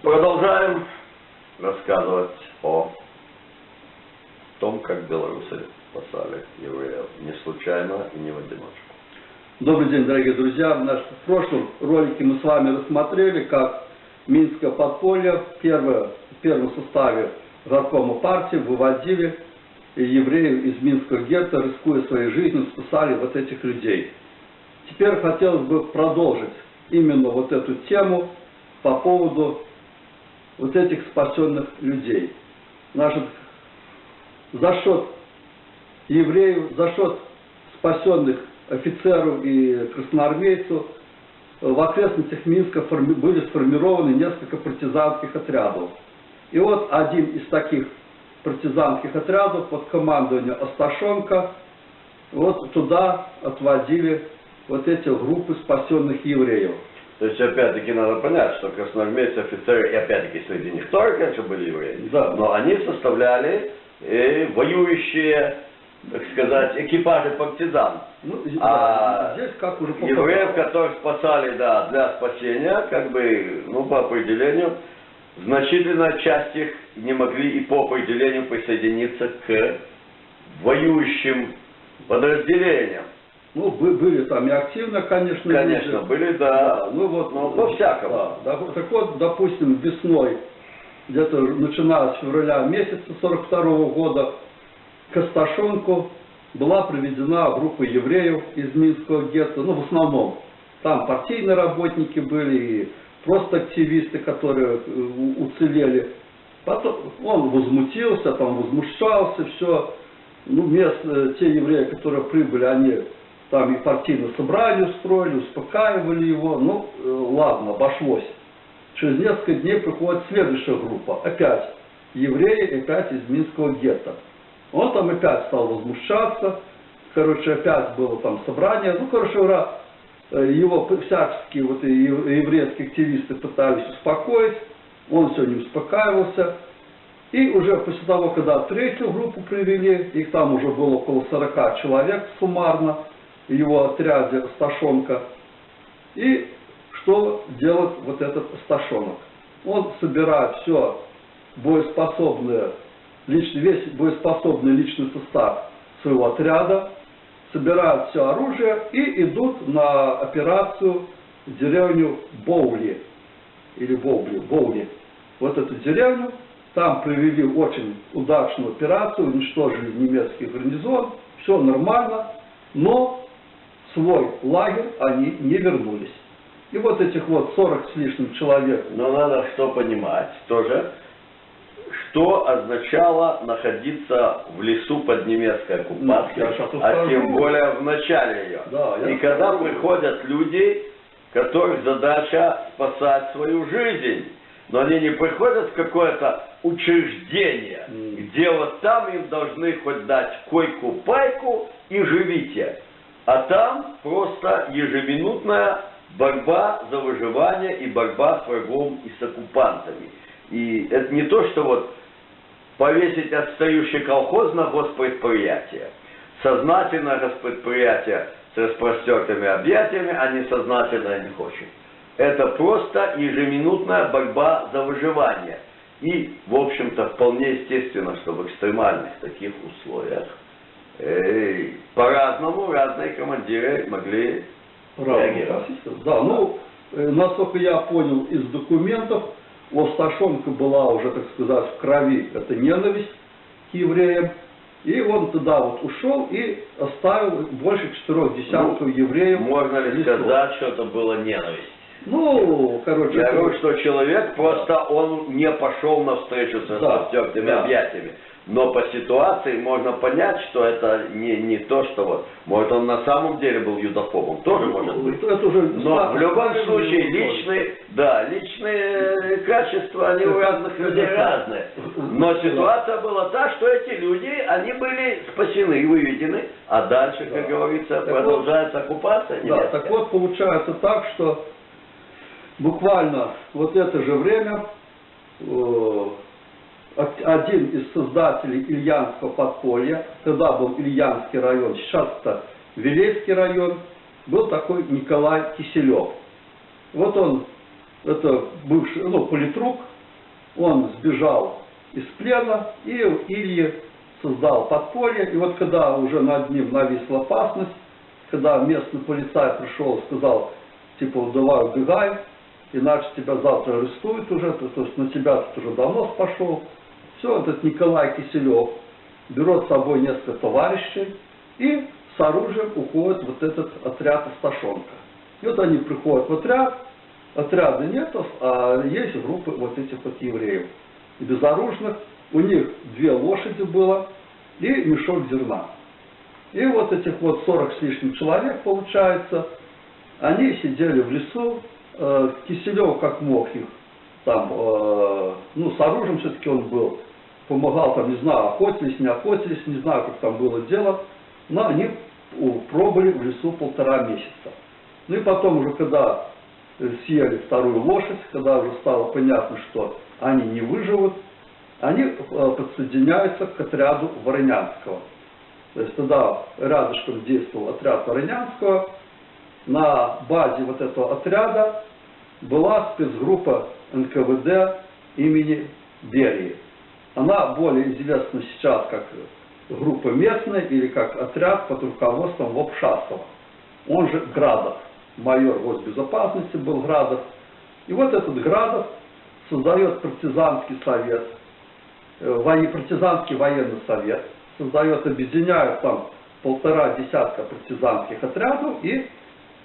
Продолжаем рассказывать о том, как белорусы спасали евреев не случайно и не в одиночку. Добрый день, дорогие друзья. В прошлом ролике мы с вами рассмотрели, как Минское подполье в первом составе горкома партии выводили евреев из Минского гетто, рискуя своей жизнью, спасали вот этих людей. Теперь хотелось бы продолжить именно вот эту тему по поводу вот этих спасенных людей. Значит, за счет евреев, за счет спасенных офицеров и красноармейцев в окрестностях Минска были сформированы несколько партизанских отрядов. И вот один из таких партизанских отрядов под командованием Асташенко, вот туда отводили вот эти группы спасенных евреев. То есть, опять-таки, надо понять, что красноармейцы, офицеры, и опять-таки среди них тоже, конечно, были евреи, да, но они составляли воюющие, так сказать, экипажи партизан. Ну, здесь как уже евреев, которых спасали, да, для спасения, как бы, ну, по определению, значительная часть их не могли и по определению присоединиться к воюющим подразделениям. Ну, были там и активно, конечно. Конечно, люди были, да. Ну, вот, но по-всякому. Да. Так вот, допустим, весной, где-то начиная с февраля месяца 1942 года, к Асташенку была приведена группа евреев из Минского гетто, ну, в основном. Там партийные работники были, и просто активисты, которые уцелели. Потом он возмутился, там возмущался, все. Ну, те евреи, которые прибыли, они там и партийное собрание устроили, успокаивали его. Ну, ладно, обошлось. Через несколько дней приходит следующая группа. Опять евреи, опять из Минского гетто. Он там опять стал возмущаться. Короче, опять было там собрание. Ну, короче говоря, его всячески вот еврейские активисты пытались успокоить. Он все не успокаивался. И уже после того, когда третью группу привели, их там уже было около 40 человек суммарно, в его отряде Асташенко. И что делает вот этот Асташенок? Он собирает все весь боеспособный личный состав своего отряда, собирают все оружие и идут на операцию в деревню Боули. Или Боули. Вот эту деревню. Там провели очень удачную операцию, уничтожили немецкий гарнизон. Все нормально. Но в свой лагерь они не вернулись. И вот этих вот 40 с лишним человек. Но надо что понимать тоже. Что означало находиться в лесу под немецкой оккупацией, а тем более в начале ее. Да, и когда приходят люди, которых задача спасать свою жизнь, но они не приходят в какое-то учреждение, где вот там им должны хоть дать койку-пайку и живите. А там просто ежеминутная борьба за выживание и борьба с врагом и с оккупантами. И это не то, что вот повесить отстающий колхоз на госпредприятие. Сознательное госпредприятие с распростертыми объятиями, а несознательное не хочет. Это просто ежеминутная борьба за выживание. И, в общем-то, вполне естественно, что в экстремальных таких условиях по-разному разные командиры могли реагировать. Да, ну, насколько я понял из документов, у Асташенко была уже, так сказать, в крови эта ненависть к евреям. И он туда вот ушел и оставил больше 4 десятков евреев. Можно ли сказать, что это была ненависть? Ну, короче... Я говорю, что человек просто, он не пошел навстречу с распростертыми объятиями. Но по ситуации можно понять, что это не то, что вот... Может, он на самом деле был юдофобом, тоже может быть. Это уже но в любом случае личные качества, они у разных людей разные. Но ситуация была та, что эти люди, они были спасены и выведены, а дальше, как говорится, продолжается оккупация немецкая. Да, так вот получается так, что буквально вот это же время один из создателей Ильянского подполья, тогда был Ильянский район, сейчас это Вилейский район, был такой Николай Киселев. Вот он это бывший, ну, политрук, он сбежал из плена, и Илья создал подполье. И вот когда уже над ним нависла опасность, когда местный полицай пришел и сказал, типа, давай убегай, иначе тебя завтра арестуют уже, то есть на тебя тут уже донос пошел. Все, этот Николай Киселев берет с собой несколько товарищей и с оружием уходит вот этот отряд Осташонка. И вот они приходят в отряд, отряда нет, а есть группы вот этих вот евреев безоружных, у них 2 лошади было и мешок зерна. И вот этих вот 40 с лишним человек, получается, они сидели в лесу, Киселев как мог их, там, ну, с оружием все-таки он был, помогал там, не знаю, охотились, не охотились, не знаю, как там было дело, но они пробыли в лесу 1,5 месяца. Ну и потом уже, когда съели вторую лошадь, когда уже стало понятно, что они не выживут, они подсоединяются к отряду Воронянского. То есть тогда рядышком действовал отряд Воронянского. На базе вот этого отряда была спецгруппа НКВД имени Берии. Она более известна сейчас как группа местная или как отряд под руководством Лапшасова. Он же Градов, майор госбезопасности был Градов. И вот этот Градов создает партизанский совет, партизанский военный совет, создает, объединяет там 1,5 десятка партизанских отрядов, и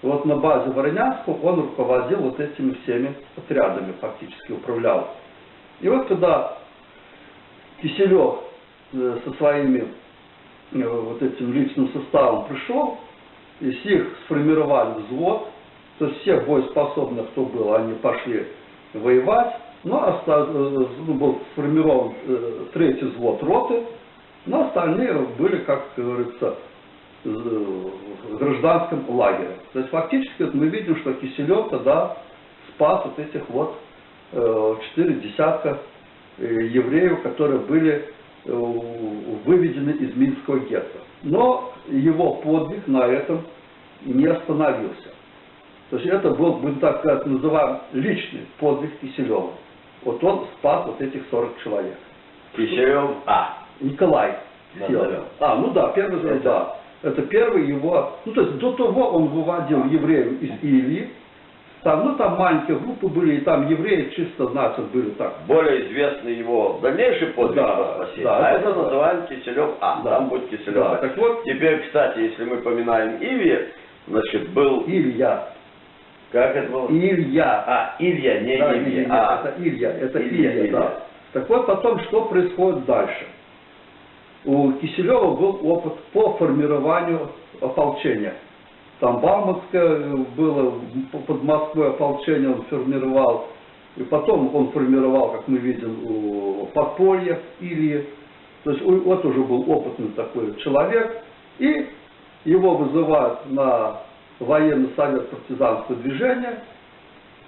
вот на базе Воронянского он руководил вот этими всеми отрядами, фактически управлял. И вот когда Киселев со своими вот этим личным составом пришел, и их сформировали взвод, то есть всех боеспособных, кто был, они пошли воевать, но был сформирован 3-й взвод роты, но остальные были, как говорится, в гражданском лагере. То есть фактически мы видим, что Киселев тогда спас вот этих вот 4 десятка евреев, которые были выведены из Минского гетто. Но его подвиг на этом не остановился. То есть это был, будем так сказать, называем личный подвиг Киселева. Вот он спас вот этих 40 человек. Киселев Николай. Ну да, первый, да. Это первый его, ну то есть до того он выводил евреев из Ильи. Там, ну там маленькие группы были, и там евреи чисто, значит, были так. Более известный его дальнейший подвиг по спасению. Да, это называем Киселев там будет Киселев. Да, так вот, теперь, кстати, если мы поминаем Илья, значит, был... Илья. Как это было? Илья. Илья, не да, Илья. Это Илья, Илья, да. Так вот, потом, что происходит дальше? У Киселева был опыт по формированию ополчения. Там Бауманское было, под Москвой ополчение он формировал. И потом он формировал, как мы видим, подполье Ильи. То есть вот уже был опытный такой человек. И его вызывают на военный совет партизанского движения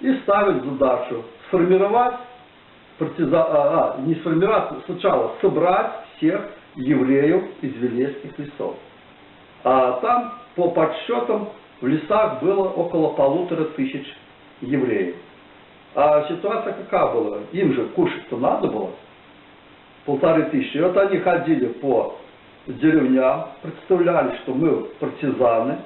и ставят задачу сформировать не сформировать, сначала собрать всех евреев из Вилейских лесов. А там, по подсчетам, в лесах было около 1500 евреев. А ситуация какая была? Им же кушать-то надо было. 1500. И вот они ходили по деревням, представляли, что мы партизаны,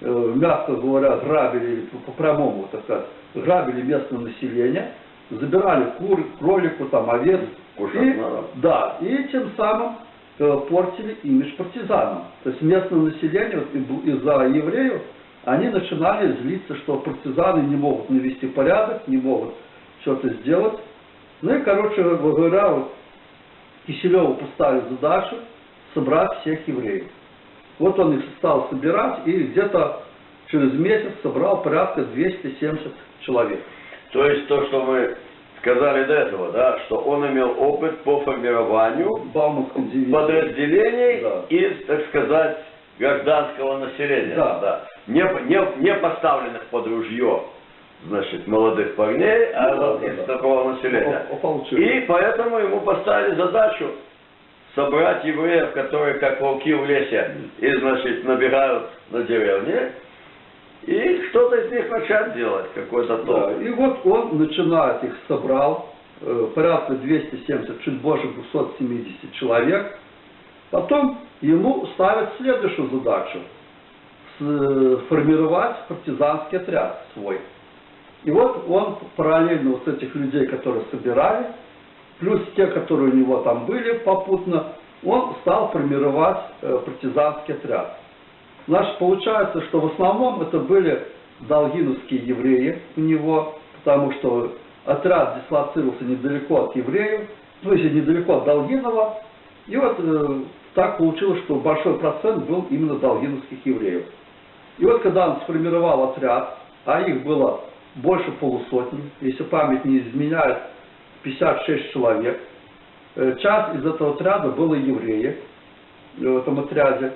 мягко говоря, грабили, по-прямому, так сказать, грабили местное население, забирали кур, кролику, там, овец. Да, и тем самым портили имидж партизанам. То есть местное население вот, из-за евреев, они начинали злиться, что партизаны не могут навести порядок, не могут что-то сделать. Ну и, короче говоря, вот Киселеву поставили задачу собрать всех евреев. Вот он их стал собирать и где-то через месяц собрал порядка 270 человек. То есть то, что мы сказали до этого, да, что он имел опыт по формированию подразделений и, так сказать, гражданского населения. Да. Не поставленных под ружье, значит, молодых парней, а из такого населения. И поэтому ему поставили задачу собрать евреев, которые как волки в лесе, и, значит, набирают на деревне, и что-то из них начать делать, какой-то толк. Да, и вот он начинает их собрал, порядка 270, чуть больше 270 человек. Потом ему ставят следующую задачу – формировать партизанский отряд свой. И вот он параллельно вот этих людей, которые собирали, плюс те, которые у него там были попутно, он стал формировать партизанский отряд. Значит, получается, что в основном это были долгиновские евреи у него, потому что отряд дислоцировался недалеко от евреев, то есть недалеко от Долгинова. И вот так получилось, что большой процент был именно долгиновских евреев. И вот когда он сформировал отряд, а их было больше полусотни, если память не изменяет, 56 человек, часть из этого отряда было евреи в этом отряде.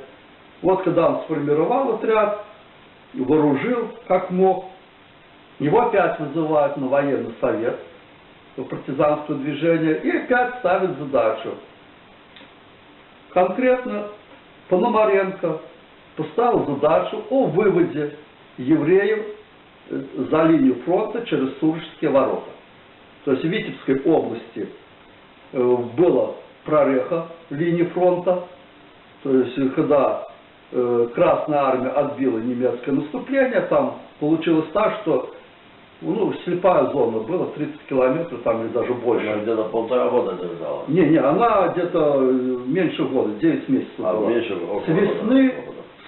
Вот когда он сформировал отряд, вооружил как мог, его опять вызывают на военный совет, в партизанское движение, и опять ставят задачу. Конкретно Пономаренко поставил задачу о выводе евреев за линию фронта через Сурожские ворота. То есть в Витебской области была прореха линии фронта, то есть когда Красная Армия отбила немецкое наступление, там получилось так, что слепая зона была 30 километров, там или даже больше. Она где-то 1,5 года держала. Не, она где-то меньше года, 9 месяцев была. Меньше, с весны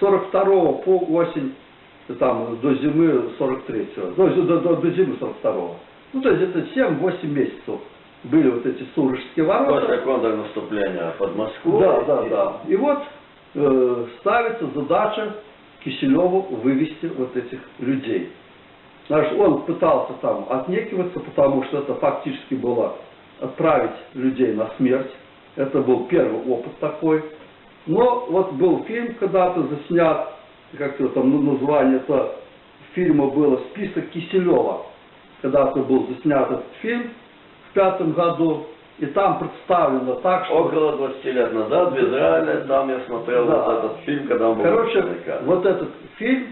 42-го по осень, там, до зимы 43-го, до зимы 42-го. Ну, то есть это 7-8 месяцев были вот эти Сурожские ворота. После контрнаступления под Москву. Да. И вот ставится задача Киселеву вывести вот этих людей. Значит, он пытался там отнекиваться, потому что это фактически было отправить людей на смерть. Это был первый опыт такой. Но вот был фильм когда-то заснят, как его там название этого фильма было «Список Киселева». Когда-то был заснят этот фильм в 5-м году. И там представлено так, что... Около 20 лет назад в Израиле, там я смотрел вот этот фильм, когда он был... Короче, вот этот фильм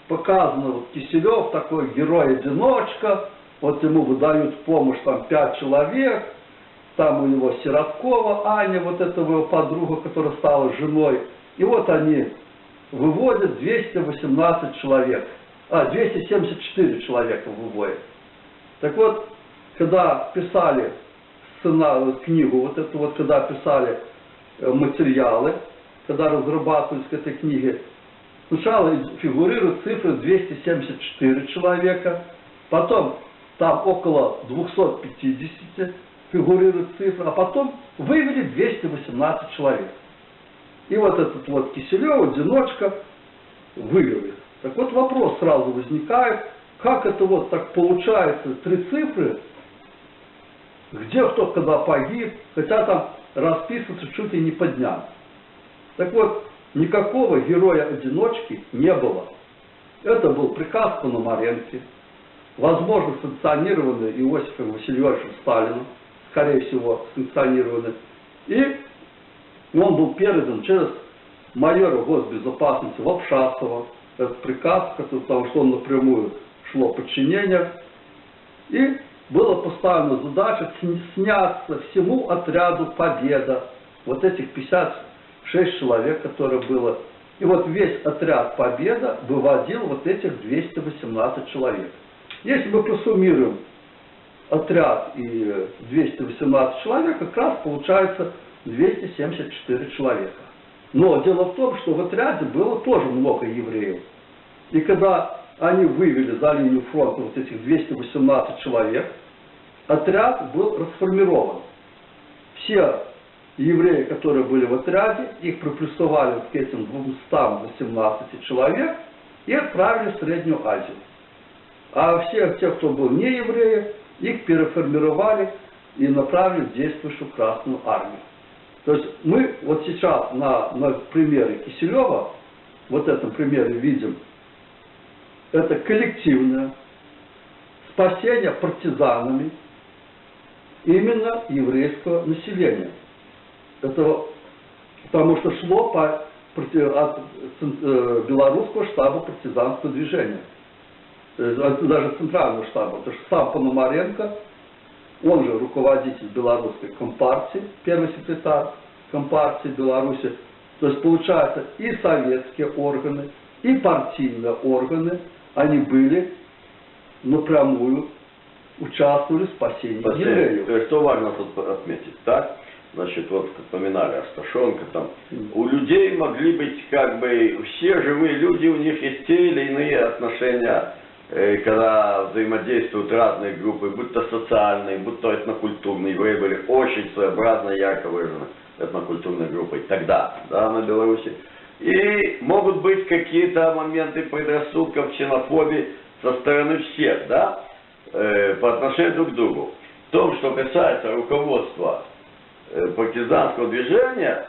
показано, вот Киселев такой герой-одиночка, вот ему выдают помощь там 5 человек, там у него Сироткова Аня, вот этого его подруга, которая стала женой, и вот они выводят 218 человек, 274 человека выводят. Так вот, когда писали книгу, вот эту вот, когда писали материалы, когда разрабатывались к этой книге, сначала фигурирует цифра 274 человека, потом там около 250 фигурирует цифра, а потом вывели 218 человек. И вот этот вот Киселев, одиночка, вывел их. Так вот вопрос сразу возникает, как это вот так получается, 3 цифры, где кто когда погиб, хотя там расписывается чуть ли не по дням. Так вот, никакого героя-одиночки не было. Это был приказ Пономаренко, возможно, санкционированный Иосифом Васильевичем Сталиным, скорее всего, санкционированный. И он был передан через майора госбезопасности Лапшасова, этот приказ, потому что он напрямую шло подчинение. И была поставлена задача сняться всему отряду «Победа», вот этих 56 человек, которые было. И вот весь отряд «Победа» выводил вот этих 218 человек. Если мы просуммируем отряд и 218 человек, как раз получается 274 человека. Но дело в том, что в отряде было тоже много евреев. И когда они вывели за линию фронта вот этих 218 человек, отряд был расформирован. Все евреи, которые были в отряде, их приплюсовали к этим 218 человек и отправили в Среднюю Азию. А все те, кто был не евреи, их переформировали и направили в действующую Красную Армию. То есть мы вот сейчас на примере Киселева, вот этом примере видим, это коллективное спасение партизанами именно еврейского населения. Это, потому что шло по от белорусского штаба партизанского движения. Даже центрального штаба. Потому что сам Пономаренко, он же руководитель белорусской компартии, первый секретарь компартии Беларуси. То есть, получается, и советские органы, и партийные органы, они были напрямую участвовали в спасении евреев. То есть, что важно тут отметить, так? Значит, вот упоминали Асташенко, там, у людей могли быть, как бы, все живые люди, у них есть те или иные отношения, когда взаимодействуют разные группы, будь то социальные, будь то этнокультурные. Евреи были очень своеобразно, ярко выражены этнокультурной группой тогда, да, на Беларуси. И могут быть какие-то моменты предрассудков, ксенофобии со стороны всех, да, по отношению друг к другу. В том, что касается руководства партизанского движения,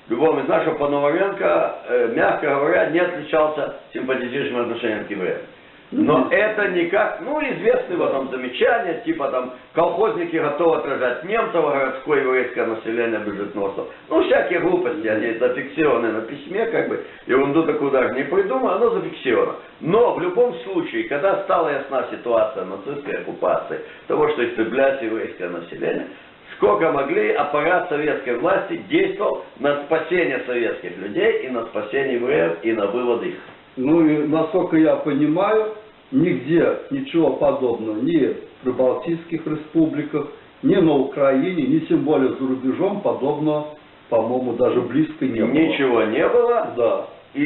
любому из нас, что Пономаренко, мягко говоря, не отличался симпатизирующим отношением к евреям. Но это никак, ну, известны в этом замечания, типа там, колхозники готовы отражать немцев, а городское еврейское население бежит носом. Ну, всякие глупости, они зафиксированы на письме, как бы, ерунду такую даже не придумал, оно зафиксировано. Но в любом случае, когда стала ясна ситуация нацистской оккупации, того, что истреблять еврейское население, сколько могли, аппарат советской власти действовал на спасение советских людей и на спасение евреев и на вывод их. Ну и, насколько я понимаю, нигде ничего подобного, ни в прибалтийских республиках, ни на Украине, ни тем более за рубежом подобного, по-моему, даже близко не было. Ничего не было. Да. И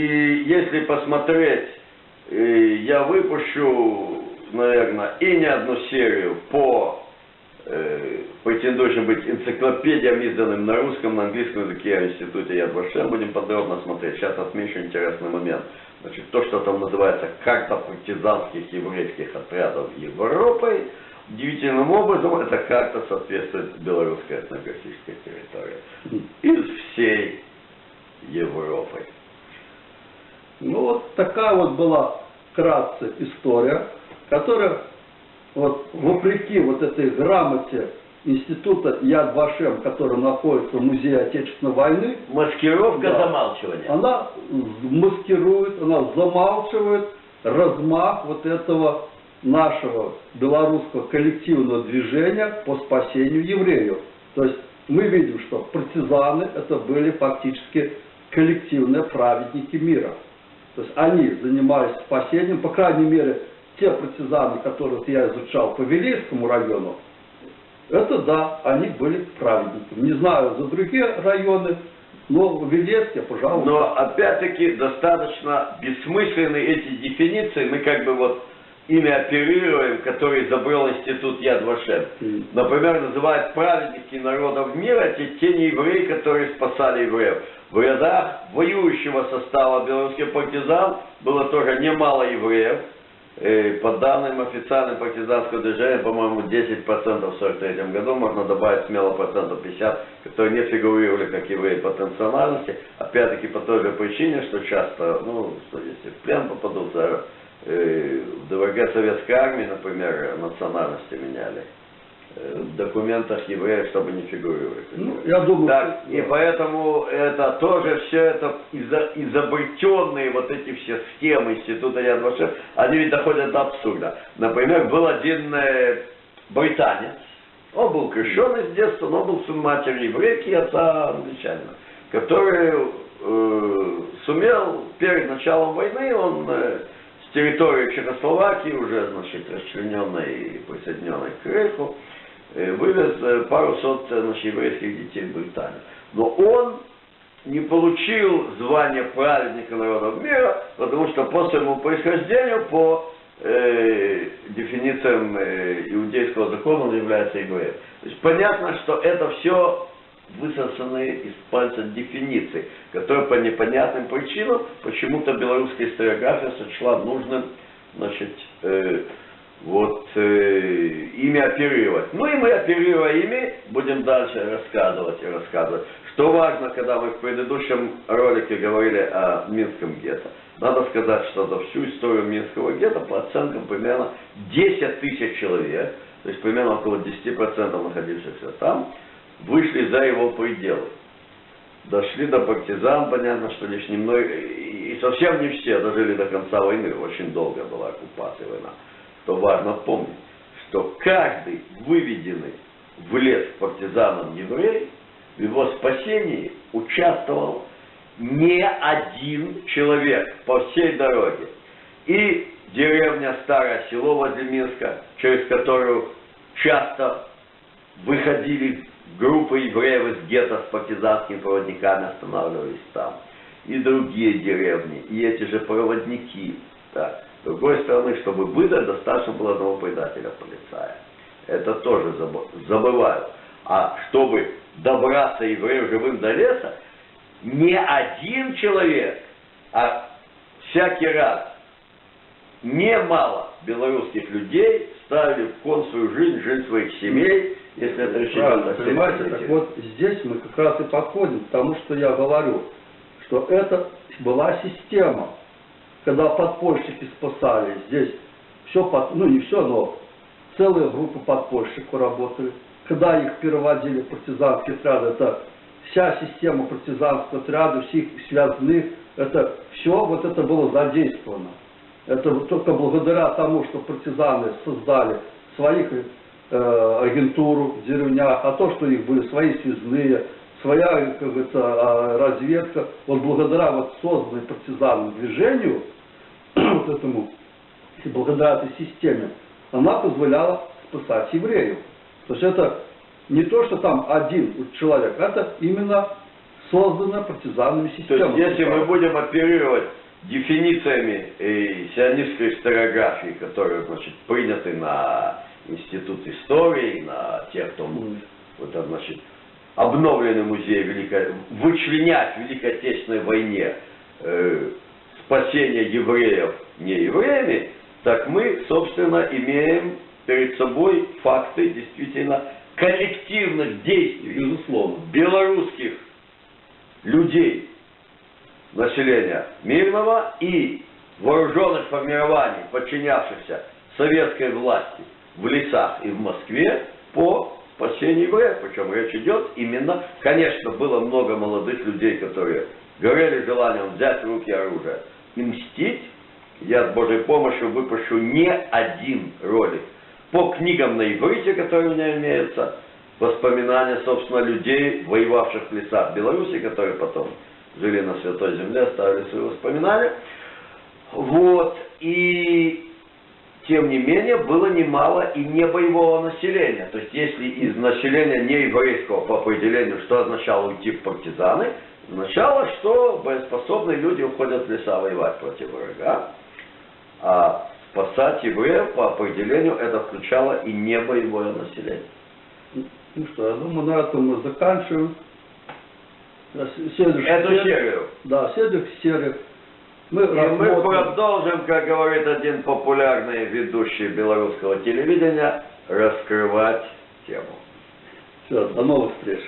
если посмотреть, я выпущу, наверное, и не одну серию по претендующим быть энциклопедиям, изданным на русском, на английском языке в институте Яд Вашем. Будем подробно смотреть. Сейчас отмечу интересный момент. Значит, то, что там называется карта партизанских еврейских отрядов Европы, удивительным образом эта карта соответствует белорусской этнографической территории. Из всей Европы. Ну вот такая вот была вкратце история, которая вот вопреки вот этой грамоте института Яд Вашем, который находится в Музее Отечественной войны, маскировка, да, замалчивания. Она маскирует, она замалчивает размах вот этого нашего белорусского коллективного движения по спасению евреев. То есть мы видим, что партизаны это были фактически коллективные праведники мира. То есть они занимались спасением, по крайней мере, те партизаны, которых я изучал по Вилейскому району, это да, они были праведниками. Не знаю за другие районы, но в Вилейске, пожалуйста. Но опять-таки достаточно бессмысленны эти дефиниции. Мы как бы вот ими оперируем, которые изобрел институт Яд Вашем. Например, называют праведники народов мира те неевреи, которые спасали евреев. В рядах воюющего состава белорусских партизан было тоже немало евреев. По данным официальным партизанского движения, по-моему, 10% в 1943 году, можно добавить смело процентов 50, которые не фигурировали как евреи по национальности, опять-таки по той же причине, что часто, ну, что если в плен попадут, в ДВГ советской армии, например, национальности меняли. В документах евреев, чтобы не фигурировали. Ну, я думаю, так, что... и поэтому это тоже все это изобретенные вот эти все схемы института Яд Вашем, они ведь доходят до абсурда. Например, был один британец, он был крещенный с детства, но был сын матери еврейки и отца англичанина, который сумел перед началом войны, он с территории Чехословакии, уже, значит, расчлененной и присоединенной к Рейху, вывез пару сот еврейских детей в Британию. Но он не получил звание праведника народов мира, потому что по своему происхождению, по дефинициям иудейского закона, он является евреем. То есть понятно, что это все высосанные из пальца дефиниции, которые по непонятным причинам почему-то белорусская историография сочла нужным, значит, ими оперировать. Ну и мы, оперируя ими, будем дальше рассказывать и рассказывать. Что важно, когда мы в предыдущем ролике говорили о Минском гетто. Надо сказать, что за всю историю Минского гетто, по оценкам, примерно 10 тысяч человек, то есть примерно около 10% находившихся там, вышли за его пределы. дошли до партизан, понятно, что лишь немного, и совсем не все дожили до конца войны, очень долго была оккупация, война, то важно помнить, что каждый выведенный в лес партизаном еврей, в его спасении участвовал не один человек по всей дороге. И деревня Старое Село возле Минска, через которую часто выходили группы евреев из гетто с партизанскими проводниками, останавливались там. И другие деревни, и эти же проводники. Так. С другой стороны, чтобы выдать, достаточно было одного предателя полицая. Это тоже забывают. А чтобы добраться еврею живым до леса, не один человек, а всякий раз немало белорусских людей ставили в кон свою жизнь своих семей, если это решили. Понимаете, так вот здесь мы как раз и подходим к тому, что я говорю, что это была система, когда подпольщики спасали, здесь все, ну не все, но целые группы подпольщиков работали, когда их переводили в партизанские отряды, это вся система партизанского отряда, всех связанных, это все вот это было задействовано. Это вот только благодаря тому, что партизаны создали своих агентуру в деревнях, а то, что их были свои связные, своя, как говорится, разведка, вот благодаря вот созданной партизанам движению, вот этому, и благодаря этой системе, она позволяла спасать евреев. То есть это не то, что там один человек, это именно созданная партизанами система. То есть если мы будем оперировать дефинициями сионистской историографии, которые, значит, приняты на Институт истории, на тех, кто, вот, значит, обновленный музей вычленять в Великой Отечественной войне спасение евреев не евреями, так мы, собственно, имеем перед собой факты действительно коллективных действий, безусловно, белорусских людей, населения мирного и вооруженных формирований, подчинявшихся советской власти в лесах и в Москве по спасению евреев. Причем речь идет именно, конечно, было много молодых людей, которые горели желанием взять в руки оружие и мстить. Я с Божьей помощью выпущу не один ролик по книгам на иврите, которые у меня имеются, воспоминания, собственно, людей, воевавших в лесах Беларуси, которые потом жили на Святой Земле, оставили свои воспоминания. Вот. И тем не менее было немало и не боевого населения. То есть если из населения не еврейского по определению, что означало уйти в партизаны, означало, что боеспособные люди уходят в леса воевать против врага. А спасать евреев по определению это включало и не боевое население. Ну что, я думаю, на этом мы заканчиваем. Эту серию. Да, следующую серию. Мы продолжим, как говорит один популярный ведущий белорусского телевидения, раскрывать тему. Все, до новых встреч.